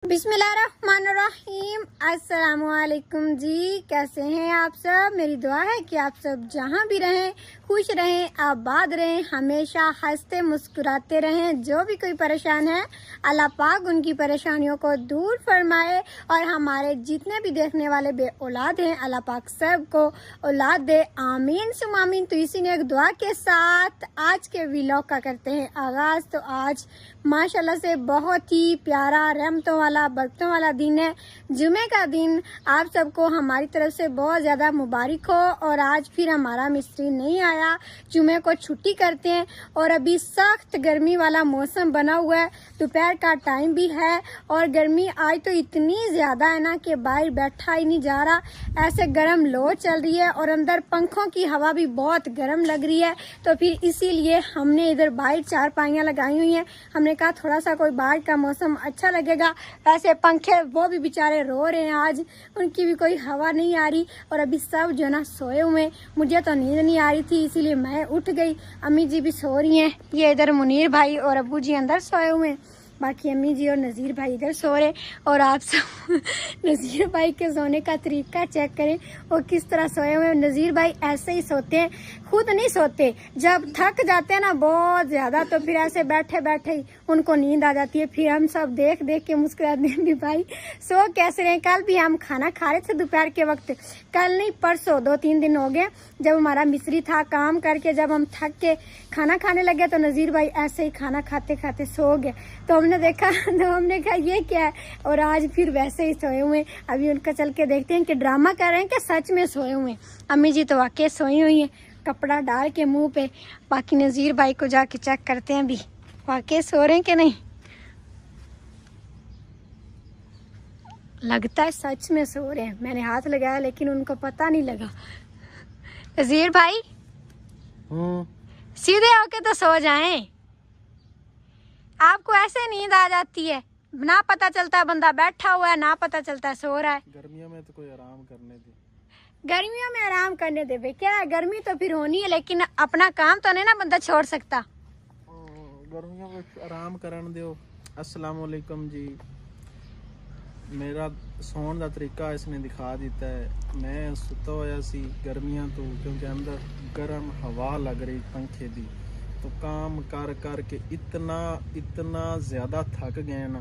बिस्मिल्लाहिर्रहमानिर्रहीम। अस्सलामुअलैकुम जी, कैसे हैं आप सब। मेरी दुआ है कि आप सब जहां भी रहें खुश रहें, आबाद रहें, हमेशा हंसते मुस्कुराते रहें। जो भी कोई परेशान है अल्लाह पाक उनकी परेशानियों को दूर फरमाए और हमारे जितने भी देखने वाले बे औलाद हैं अल्लाह पाक सब को औलाद दे, आमीन सुम आमीन। तो इसी ने एक दुआ के साथ आज के व्लॉग का करते हैं आगाज। तो आज माशाल्लाह से बहुत ही प्यारा रहमतों वाला बरकतों वाला दिन है, जुमे का दिन। आप सबको हमारी तरफ से बहुत ज़्यादा मुबारक हो। और आज फिर हमारा मिस्त्री नहीं आया, जुमे को छुट्टी करते हैं। और अभी सख्त गर्मी वाला मौसम बना हुआ है, दोपहर का टाइम भी है और गर्मी आज तो इतनी ज़्यादा है ना कि बाहर बैठा ही नहीं जा रहा। ऐसे गर्म लो चल रही है और अंदर पंखों की हवा भी बहुत गर्म लग रही है। तो फिर इसीलिए हमने इधर बाहर चारपाइयाँ लगाई हुई हैं। हमने कहा थोड़ा सा कोई बाहर का मौसम अच्छा लगेगा। ऐसे पंखे वो भी बेचारे रो रहे हैं, आज उनकी भी कोई हवा नहीं आ रही। और अभी सब जो ना सोए हुए, मुझे तो नींद नहीं आ रही थी इसीलिए मैं उठ गई। अम्मी जी भी सो रही हैं, ये इधर मुनीर भाई और अब्बू जी अंदर सोए हुए हैं, बाकी अम्मी जी और नज़ीर भाई इधर सो रहे। और आप सब नज़ीर भाई के सोने का तरीका चेक करें, वो किस तरह सोए हुए हैं। नज़ीर भाई ऐसे ही सोते हैं, खुद नहीं सोते। जब थक जाते हैं ना बहुत ज़्यादा तो फिर ऐसे बैठे बैठे ही उनको नींद आ जाती है। फिर हम सब देख देख के मुस्कुराते हैं भी भाई सो कैसे रहे। कल भी हम खाना खा रहे थे दोपहर के वक्त, कल नहीं परसों 2-3 दिन हो गए जब हमारा मिस्त्री था काम करके, जब हम थक के खाना खाने लगे तो नज़ीर भाई ऐसे ही खाना खाते खाते सो गए। तो हमने देखा तो हमने कहा ये क्या है, और आज फिर वैसे ही सोए हुए। अभी उनका चल के देखते हैं कि ड्रामा कर रहे हैं कि सच में सोए हुए। अम्मी जी तो वाकई सोई हुई हैं, कपड़ा डाल के मुंह पे। बाकी नज़ीर भाई को जाके चेक करते हैं भी वाकई सो रहे हैं कि नहीं। लगता है सच में सो रहे हैं, मैंने हाथ लगाया लेकिन उनको पता नहीं लगा। नज़ीर भाई सीधे होके तो सो जाएं, आपको ऐसे नींद आ जाती है, ना पता चलता बंदा बैठा हुआ है, ना पता चलता सो रहा है। गर्मियों में तो कोई आराम करने दे, गर्मियों में आराम करने दे बे, क्या है गर्मी तो फिर होनी है लेकिन अपना काम तो नहीं ना बंदा छोड़ सकता। गर्मियों में आराम करन दियो। अस्सलाम वालेकुम जी, मेरा सोने का तरीका इसने दिखा दिता है। मैं सुता होया सी गर्मियां तो, क्योंकि अंदर गर्म हवा लग रही पंखे दी, तो काम कर कर के इतना ज़्यादा थक गए ना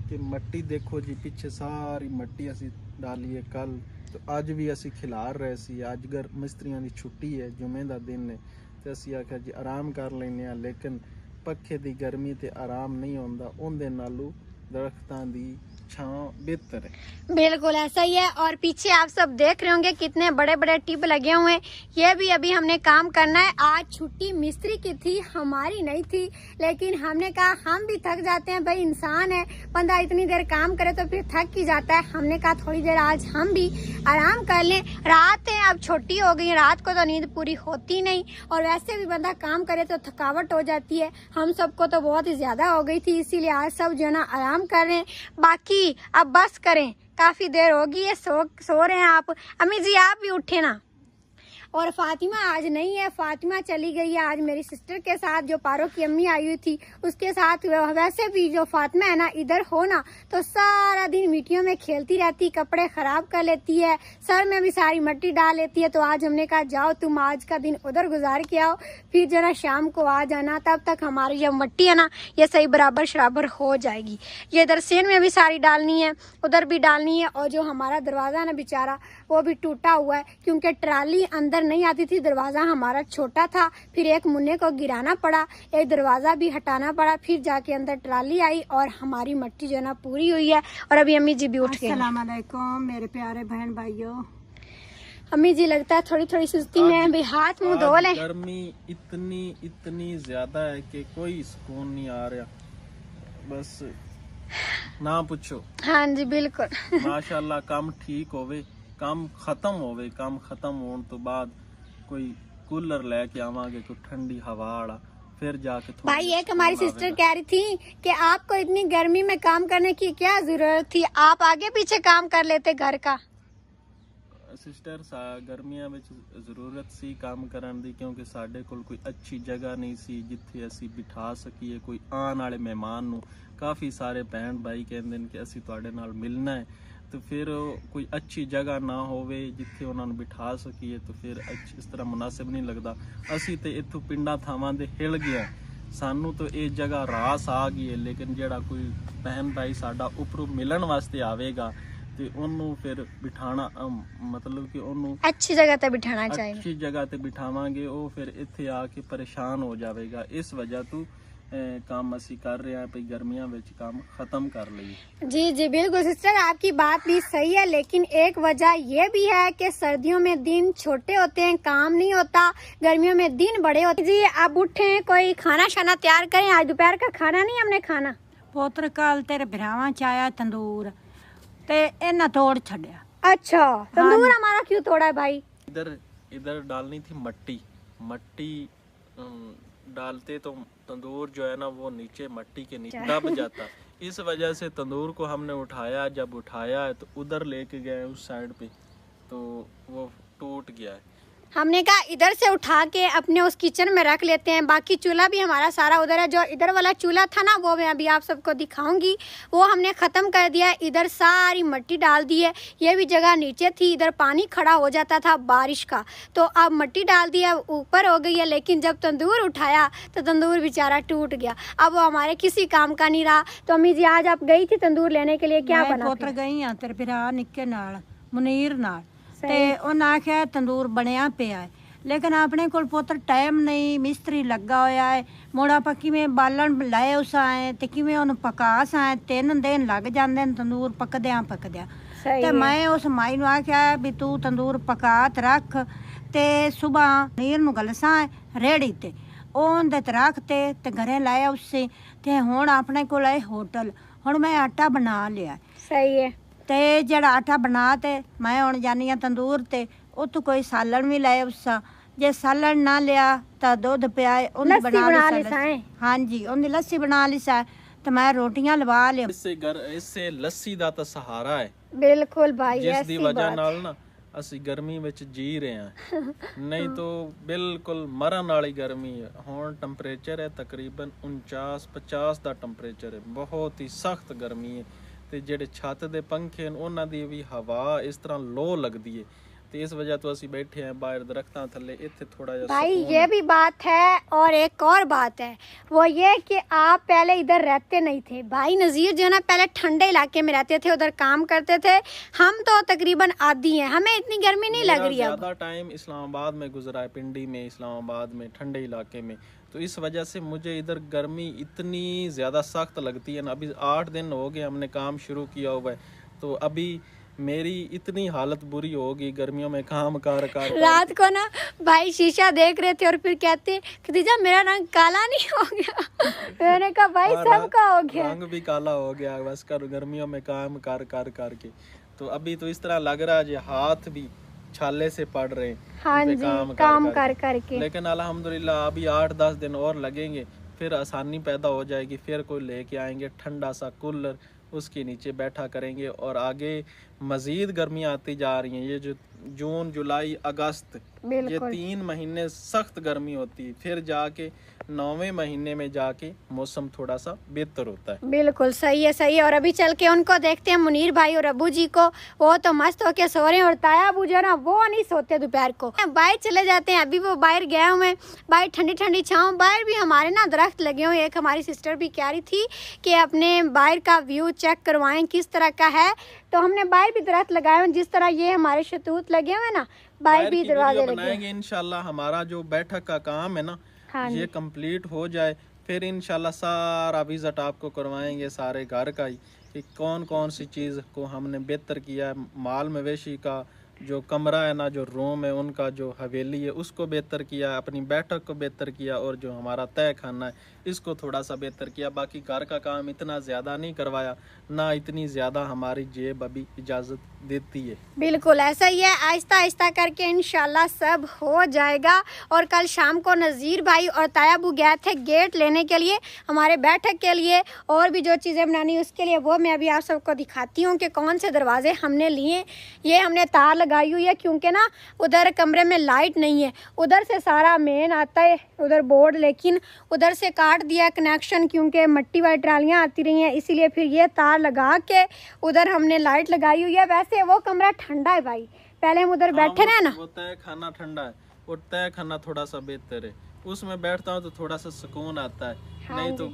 कि मट्टी देखो जी, पीछे सारी मट्टी असी डाली है कल, तो अज भी असी खिलार रहे सी। अज मिस्त्रियों की छुट्टी है, जुमे का दिन है, तो असी आख्या जी आराम कर लेने, लेकिन पखे की गर्मी ते आराम नहीं होंदा, उनदे नालू दरख्तां दी छांव बेहतर है। बिल्कुल ऐसा ही है। और पीछे आप सब देख रहे होंगे कितने बड़े बड़े टिप लगे हुए हैं, ये भी अभी हमने काम करना है। आज छुट्टी मिस्त्री की थी, हमारी नहीं थी, लेकिन हमने कहा हम भी थक जाते हैं भाई, इंसान है बंदा, इतनी देर काम करे तो फिर थक ही जाता है। हमने कहा थोड़ी देर आज हम भी आराम कर लें। रात है अब छोटी हो गई, रात को तो नींद पूरी होती नहीं, और वैसे भी बंदा काम करे तो थकावट हो जाती है। हम सबको तो बहुत ही ज्यादा हो गई थी, इसीलिए आज सब जो है ना आराम कर रहे हैं। बाकी अब बस करें, काफी देर होगी है, सो रहे हैं आप। अम्मी जी आप भी उठे ना। और फातिमा आज नहीं है, फातिमा चली गई है आज मेरी सिस्टर के साथ, जो पारो की अम्मी आई हुई थी उसके साथ। वैसे भी जो फातिमा है ना इधर हो ना तो सारा दिन मिट्टियों में खेलती रहती, कपड़े खराब कर लेती है, सर में भी सारी मट्टी डाल लेती है। तो आज हमने कहा जाओ तुम आज का दिन उधर गुजार के आओ, फिर जरा शाम को आ जाना, तब तक हमारी जो मट्टी है ना ये सही बराबर शराबर हो जाएगी। ये इधर सेन में भी सारी डालनी है, उधर भी डालनी है। और जो हमारा दरवाजा है ना बेचारा वो भी टूटा हुआ है, क्योंकि ट्राली अंदर नहीं आती थी, दरवाजा हमारा छोटा था, फिर एक मुन्ने को गिराना पड़ा, एक दरवाजा भी हटाना पड़ा, फिर जाके अंदर ट्राली आई और हमारी मट्टी जो ना पूरी हुई है। और अभी अम्मी जी भी उठ गए। अस्सलाम वालेकुम मेरे प्यारे बहन भाइयों। अम्मी जी लगता है थोड़ी थोड़ी सुस्ती में भी, हाथ मुंह धो लें। गर्मी इतनी ज्यादा है कि कोई सुकून नहीं आ रहा, बस ना पूछो। हाँ जी बिल्कुल। माशाल्लाह काम ठीक होवे, काम खत्म होवे, काम खत्म होने तो बाद कोई कूलर लेके आवांगे, कोई ठंडी हवा वाला, फिर जाके भाई एक हमारी सिस्टर कह रही थी कि आपको इतनी गर्मी में काम करने की क्या जरूरत थी, आप आगे पीछे काम कर लेते घर का। सिस्टर गर्मियां में जरूरत सी काम करन दी, क्योंकि साडे कोल कोई अच्छी जगह नहीं सी जिथे असी बिठा सकीए कोई आने वाले मेहमान नू काफ़ी सारे भैन भाई कहते हैं कि असी तुहाडे नाल मिलना है, तो फिर कोई अच्छी जगह ना होवे जिथे उन्होंने बिठा सकीए, तो फिर इस तरह मुनासिब नहीं लगता। असी तो इत्थों पिंडा थावां दे हिल गया, सानू तो ये जगह रास आ गई है, लेकिन जेड़ा कोई भैन भाई साडा उपरों मिलन वास्ते आवेगा तो उन्होंने फिर बिठाना मतलब कि उन्होंने अच्छी जगह ते बिठाना चाहिए। अच्छी जगह ते बिठावांगे, वो फिर इत्थे आके परेशान हो जाएगा। इस वजह तो काम असी कर रहे हैं भाई गर्मियां में काम खत्म कर लिए। जी जी बिल्कुल सिस्टर, आपकी बात भी सही है, लेकिन एक वजह ये भी है कि सर्दियों में दिन छोटे होते हैं, काम नहीं होता, गर्मियों में दिन बड़े होते। जी अब उठे, कोई खाना शाना तैयार करें, आज दोपहर का खाना नहीं हमने खाना। ਪੁੱਤਰ ਕੱਲ ਤੇਰੇ ਭਰਾਵਾਂ ਚ ਆਇਆ ਤੰਦੂਰ ਤੇ ਇਹਨਾਂ ਤੋੜ ਛੱਡਿਆ। अच्छा, तंदूर हमारा क्यों तोड़ा है भाई? इधर इधर डालनी थी मट्टी, मट्टी डालते तो तंदूर जो है ना वो नीचे मट्टी के नीचे दब जाता। इस वजह से तंदूर को हमने उठाया, जब उठाया है तो उधर लेके गए उस साइड पे, तो वो टूट गया है। हमने कहा इधर से उठा के अपने उस किचन में रख लेते हैं, बाकी चूल्हा भी हमारा सारा उधर है। जो इधर वाला चूल्हा था ना वो मैं अभी आप सबको दिखाऊंगी, वो हमने ख़त्म कर दिया। इधर सारी मिट्टी डाल दी है, ये भी जगह नीचे थी, इधर पानी खड़ा हो जाता था बारिश का, तो अब मिट्टी डाल दी है, ऊपर हो गई है। लेकिन जब तंदूर उठाया तो तंदूर बेचारा टूट गया, अब वो हमारे किसी काम का नहीं रहा। तो अम्मी जी आज आप गई थी तंदूर लेने के लिए, क्या बना? ਪੁੱਤਰ ਗਈ ਆ ਤੇਰੇ ਭਰਾ ਨਿੱਕੇ ਨਾਲ ਮੁਨੀਰ ਨਾਲ, ਤੇ ਉਹਨਾਂ ਆਖਿਆ ਤੰਦੂਰ ਬਣਿਆ ਪਿਆ ਹੈ, ਲੇਕਿਨ ਆਪਣੇ ਕੋਲ ਪੁੱਤਰ ਟਾਈਮ ਨਹੀਂ, ਮਿਸਤਰੀ ਲੱਗਾ ਹੋਇਆ ਹੈ, ਮੁੜ ਆਪਾਂ ਕਿਵੇਂ ਬਾਲਣ ਲਾਏ ਉਸ ਆਏ ਤੇ ਕਿਵੇਂ ਉਹਨੂੰ ਪਕਾ ਸਾਂ, 3 ਦਿਨ ਲੱਗ ਜਾਂਦੇ ਨੇ ਤੰਦੂਰ ਪੱਕਦਿਆਂ ਤੇ ਮੈਂ ਉਸ ਮਾਈ ਨੂੰ ਆਖਿਆ ਵੀ ਤੂੰ ਤੰਦੂਰ ਪਕਾ ਤੇ ਰੱਖ, ਤੇ ਸਵੇਰ ਨੀਰ ਨੂੰ ਗਲਸਾਂ ਰੇੜੀ ਤੇ ਉਹਦੇ ਤੇ ਰੱਖ ਤੇ ਘਰੇ ਲਾਇਆ ਉਸੇ, ਤੇ ਹੁਣ ਆਪਣੇ ਕੋਲ ਹੈ ਹੋਟਲ, ਹੁਣ ਮੈਂ ਆਟਾ ਬਣਾ ਲਿਆ। सही है। ਤੇ ਜਿਹੜਾ ਆਟਾ ਬਣਾ ਤੇ ਮੈਂ ਹੁਣ ਜਾਨੀ ਆ ਤੰਦੂਰ ਤੇ ਉੱਥੋਂ ਕੋਈ ਸਾਲਣ ਵੀ ਲੈ ਉਸਾ, ਜੇ ਸਾਲਣ ਨਾ ਲਿਆ ਤਾਂ ਦੁੱਧ ਪਿਆ ਉਹਦੀ ਬਣਾ ਲਈ। ਹਾਂਜੀ ਉਹਦੀ ਲੱਸੀ ਬਣਾ ਲਈ ਸਾ, ਤੇ ਮੈਂ ਰੋਟੀਆਂ ਲਵਾ ਲਿਆ। इससे लस्सी ਦਾ ਤਾਂ ਸਹਾਰਾ ਹੈ बिल्कुल भाई, ਜਿਸ ਦੀ ਵਜ੍ਹਾ ਨਾਲ ਨਾ ਅਸੀਂ ਗਰਮੀ ਵਿੱਚ ਜੀ ਰਹੇ ਹਾਂ, ਨਹੀਂ ਤਾਂ ਬਿਲਕੁਲ ਮਰਨ ਵਾਲੀ ਗਰਮੀ ਹੈ। ਹੁਣ ਟੈਂਪਰੇਚਰ ਹੈ ਤਕਰੀਬਨ 49-50 ਦਾ ਟੈਂਪਰੇਚਰ ਹੈ, ਬਹੁਤ ਹੀ ਸਖਤ ਗਰਮੀ ਹੈ। ਤੇ ਜਿਹੜੇ ਛੱਤ ਦੇ ਪੰਖੇ ਨੇ ਉਹਨਾਂ ਦੀ ਵੀ ਹਵਾ ਇਸ ਤਰ੍ਹਾਂ ਲੋ ਲੱਗਦੀ ਹੈ, ਤੇ इस वजह तो ਅਸੀਂ बैठे हैं बाहर दरख्तां थल्ले, इत्थे थोड़ा जिहा भाई ये भी बात है। और एक और बात है, वो ये कि आप पहले इधर रहते नहीं थे। भाई नज़ीर जो है ना पहले ठंडे इलाके में रहते थे, उधर काम करते थे, हम तो तकरीबन आदी हैं, हमें इतनी गर्मी नहीं लग रही है। ज़्यादा टाइम इस्लामाबाद में गुजरा है, पिंडी में, इस्लामाबाद में, ठंडे इलाके में, तो इस वजह से मुझे इधर गर्मी इतनी ज़्यादा सख्त लगती है ना। अभी 8 दिन हो गए हमने काम शुरू किया हुआ है, तो अभी मेरी इतनी हालत बुरी होगी गर्मियों में काम कर रात को ना भाई शीशा देख रहे थे और फिर कहते खदीजा मेरा रंग काला नहीं हो गया। मैंने कहा भाई सबका हो गया, रंग भी काला हो गया बस कर गर्मियों में काम कर के। तो अभी तो इस तरह लग रहा है हाथ भी छाले से पड़ रहे हैं। हाँ जी, काम कर के। लेकिन अल्हम्दुलिल्लाह अभी 8-10 दिन और लगेंगे, फिर आसानी पैदा हो जाएगी, फिर कोई लेके आएंगे ठंडा सा कूलर, उसके नीचे बैठा करेंगे। और आगे मज़ीद गर्मियाँ आती जा रही हैं, ये जो जून जुलाई अगस्त ये 3 महीने सख्त गर्मी होती है, फिर जाके 9वें महीने में जाके मौसम थोड़ा सा बेहतर होता है। बिल्कुल सही है, सही है। और अभी चल के उनको देखते हैं मुनीर भाई और अबू जी को, वो तो मस्त होके सो रहे हैं, और ताया अबू जो है ना वो नहीं सोते दोपहर को, बाहर चले जाते हैं। अभी वो बाहर गए हुए हैं, बाहर ठंडी ठंडी छाँव, बाहर भी हमारे ना दरख्त लगे हुए। एक हमारी सिस्टर भी कह रही थी कि अपने बाहर का व्यू चेक करवाएं किस तरह का है, तो हमने बाहर भी दरख्त लगाए हुए, जिस तरह ये हमारे शतूत लगे हुए ना, बाहर भी दरवाजे बनाएंगे इंशाल्लाह। हमारा जो बैठक का काम है ना, ये कंप्लीट हो जाए, फिर इंशाल्लाह सारा विजिट आपको करवाएंगे, सारे घर का ही, कि कौन कौन सी चीज़ को हमने बेहतर किया है। माल मवेशी का जो कमरा है ना, जो रूम है, उनका जो हवेली है उसको बेहतर किया, अपनी बैठक को बेहतर किया, और जो हमारा तय खाना है इसको थोड़ा सा बेहतर किया। बाकी घर का काम इतना ज़्यादा नहीं करवाया, ना इतनी ज़्यादा हमारी जेब अभी इजाज़त देती है। बिल्कुल ऐसा ही है, आहिस्ता आहिस्ता करके इंशाल्लाह सब हो जाएगा। और कल शाम को नज़ीर भाई और तायाबू गए थे गेट लेने के लिए, हमारे बैठक के लिए, और भी जो चीज़ें बनानी उसके लिए, वो मैं अभी आप सबको दिखाती हूँ कि कौन से दरवाजे हमने लिए। ये हमने तार लगाई हुई है क्योंकि ना उधर कमरे में लाइट नहीं है, उधर से सारा मेन आता है उधर बोर्ड, लेकिन उधर से काट दिया कनेक्शन क्योंकि मिट्टी वाली ट्रालियाँ आती रही हैं, इसीलिए फिर ये तार लगा के उधर हमने लाइट लगाई हुई है। वैसे वो कमरा ठंडा है भाई, पहले हम उधर बैठे रहे ना। वो तय खाना ठंडा है और तय खाना थोड़ा सा बेहतर है, उसमें बैठता हूँ तो थोड़ा सा सुकून आता है, नहीं तो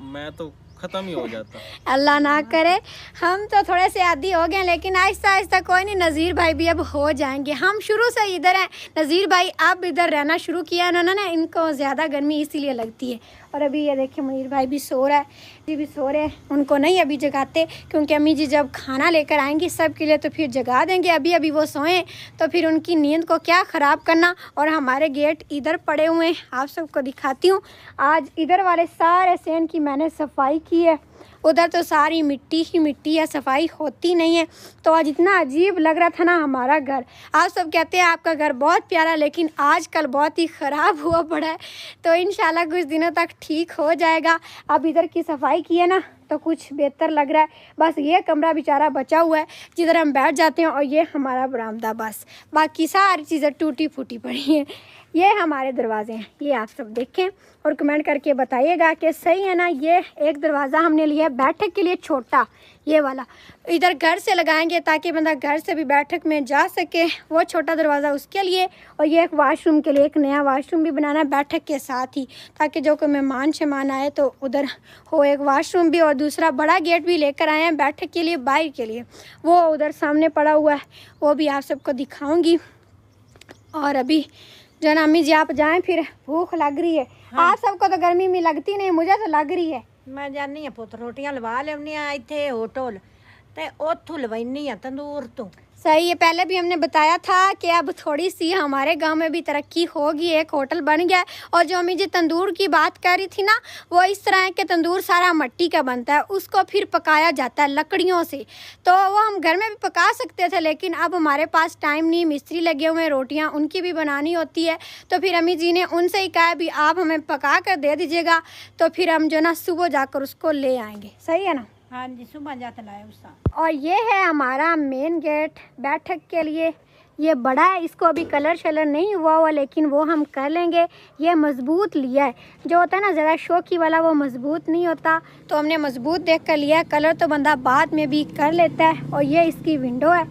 मैं तो खत्म ही हो जाता। अल्लाह ना करे, हम तो थोड़े से आदी हो गए, लेकिन आहिस्ता आहिस्ता कोई नहीं, नज़ीर भाई भी अब हो जाएंगे। हम शुरू से इधर हैं, नज़ीर भाई अब इधर रहना शुरू किया इन्होंने ना, इनको ज़्यादा गर्मी इसीलिए लगती है। और अभी ये देखिए मुनीर भाई भी सो रहा है, जी भी सो रहे हैं, उनको नहीं अभी जगाते क्योंकि अम्मी जी जब खाना लेकर आएंगी सब के लिए तो फिर जगा देंगे, अभी अभी वो सोएं तो फिर उनकी नींद को क्या ख़राब करना। और हमारे गेट इधर पड़े हुए हैं, आप सबको दिखाती हूँ। आज इधर वाले सारे सेन की मैंने सफाई की है, उधर तो सारी मिट्टी ही मिट्टी है, सफाई होती नहीं है। तो आज इतना अजीब लग रहा था ना हमारा घर। आप सब कहते हैं आपका घर बहुत प्यारा, लेकिन आजकल बहुत ही ख़राब हुआ पड़ा है, तो इंशाल्लाह कुछ दिनों तक ठीक हो जाएगा। अब इधर की सफाई की है ना तो कुछ बेहतर लग रहा है। बस ये कमरा बेचारा बचा हुआ है जिधर हम बैठ जाते हैं, और ये हमारा बरामदा, बस बाकी सारी चीज़ें टूटी फूटी पड़ी हैं। ये हमारे दरवाजे हैं, ये आप सब देखें और कमेंट करके बताइएगा कि सही है ना। ये एक दरवाज़ा हमने लिया है बैठक के लिए छोटा, ये वाला इधर घर से लगाएंगे ताकि बंदा घर से भी बैठक में जा सके, वो छोटा दरवाज़ा उसके लिए। और ये एक वाशरूम के लिए एक नया वाशरूम भी बनाना है बैठक के साथ ही, ताकि जो कोई मेहमान शेमान आए तो उधर हो एक वाशरूम भी। और दूसरा बड़ा गेट भी लेकर आए हैं बैठक के लिए, बाहर के लिए, वो उधर सामने पड़ा हुआ है, वो भी आप सबको दिखाऊँगी। और अभी जो ना अम्मी जी आप जाएं, फिर भूख लग रही है। हाँ। आप सबको तो गर्मी में लगती नहीं, मुझे तो लग रही है। मैं जानी आ पुੱਤ ਰੋਟੀਆਂ ਲਵਾ ਲੈਣੀ ਆ ਇੱਥੇ ਹੋਟਲ ਤੇ ਉੱਥੋਂ ਲਵਾਈਨੀ ਆ ਤੰਦੂਰ ਤੋਂ। सही है, पहले भी हमने बताया था कि अब थोड़ी सी हमारे गांव में भी तरक्की होगी, एक होटल बन गया। और जो अम्मी जी तंदूर की बात कर रही थी ना, वो इस तरह है कि तंदूर सारा मिट्टी का बनता है, उसको फिर पकाया जाता है लकड़ियों से। तो वो हम घर में भी पका सकते थे, लेकिन अब हमारे पास टाइम नहीं, मिस्त्री लगे हुए हैं, रोटियाँ उनकी भी बनानी होती है। तो फिर अम्मी जी ने उनसे ही कहा भी आप हमें पका कर दे दीजिएगा, तो फिर हम जो ना सुबह जाकर उसको ले आएंगे। सही है ना? हाँ जी, सुबह जाते लाए उसका। और ये है हमारा मेन गेट बैठक के लिए, ये बड़ा है, इसको अभी कलर शलर नहीं हुआ, लेकिन वो हम कर लेंगे। ये मज़बूत लिया है, जो होता है ना ज़रा शौकी वाला वो मज़बूत नहीं होता, तो हमने मज़बूत देख कर लिया है। कलर तो बंदा बाद में भी कर लेता है। और ये इसकी विंडो है,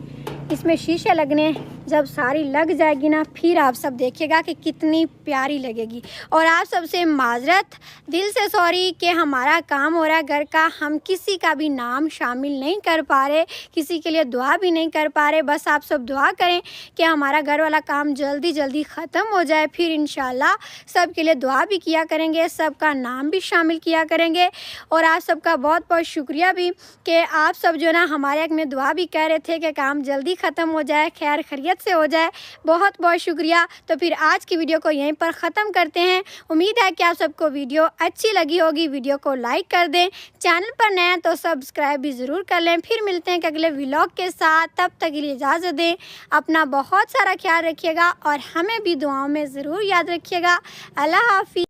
इसमें शीशे लगने, जब सारी लग जाएगी ना फिर आप सब देखिएगा कि कितनी प्यारी लगेगी। और आप सबसे माजरत, दिल से सॉरी कि हमारा काम हो रहा है घर का, हम किसी का भी नाम शामिल नहीं कर पा रहे, किसी के लिए दुआ भी नहीं कर पा रहे। बस आप सब दुआ करें कि हमारा घर वाला काम जल्दी जल्दी ख़त्म हो जाए, फिर इंशाल्लाह सब के लिए दुआ भी किया करेंगे, सबका नाम भी शामिल किया करेंगे। और आप सबका बहुत बहुत शुक्रिया भी कि आप सब जो ना हमारे हक में दुआ भी कह रहे थे कि काम जल्दी ख़त्म हो जाए, खैर खैरियत से हो जाए। बहुत बहुत शुक्रिया। तो फिर आज की वीडियो को यहीं पर ख़त्म करते हैं। उम्मीद है कि आप सबको वीडियो अच्छी लगी होगी। वीडियो को लाइक कर दें, चैनल पर नए हैं तो सब्सक्राइब भी ज़रूर कर लें। फिर मिलते हैं अगले व्लॉग के साथ, तब तक के लिए इजाज़त दें। अपना बहुत सारा ख्याल रखिएगा और हमें भी दुआओं में ज़रूर याद रखिएगा। अल्लाह हाफिज़।